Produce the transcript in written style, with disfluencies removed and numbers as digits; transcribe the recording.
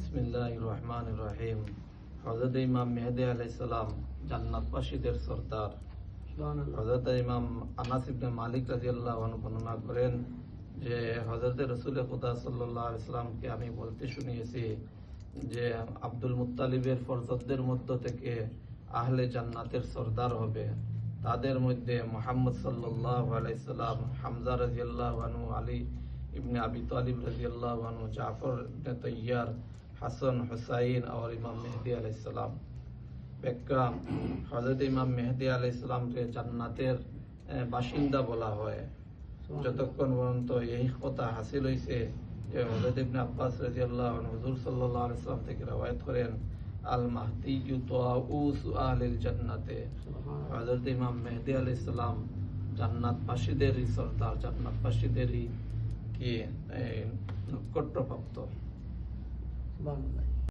বিসমিল্লাহির রহমানির রহিম। হযরত ইমাম মেহেদী আলাইহিস সালাম জান্নাতবাসীদের সরদার। হযরত ইমাম আনাস ইবনে মালিক রাদিয়াল্লাহু আনহু বর্ণনা করেন যে হযরত রাসূল খুদা সাল্লাল্লাহু আলাইহি সাল্লামকে আমি বলতে শুনিয়েছি যে আব্দুল মুত্তালিবের ফরজতদের মধ্য থেকে আহলে জান্নাতের সরদার হবে। তাদের মধ্যে মুহাম্মদ সাল্লাল্লাহু আলাইহি সাল্লাম, হামজা রাদিয়াল্লাহু আনহু, আলী ইবনে আবি তালিব রাদিয়াল্লাহু আনহু, জাফর ইবনে তৈয়ার, হাসান, হুসাইন और इमाम मेहदी अलैहिस्सलाम। ব্যাখ্যা: হযরত ইমাম মেহেদী আলাইহিস সালামকে জান্নাতের বাসিন্দা বলা হয় যতক্ষণ পর্যন্ত এই কথা হাসিল হয়েছে যে হযরত ইবনে আব্বাস রাদিয়াল্লাহু আনহু হুজুর সাল্লাল্লাহু আলাইহি সাল্লাম থেকে রওয়ায়াত করেন, আল মাহদি ইউতাউস আহলিল জান্নাতে। হযরত ইমাম মেহেদী আলাইহিস সালাম জান্নাতবাসীদেরই সরদার, জান্নাতবাসীদেরই কি নক্ষত্রপ্রাপ্ত।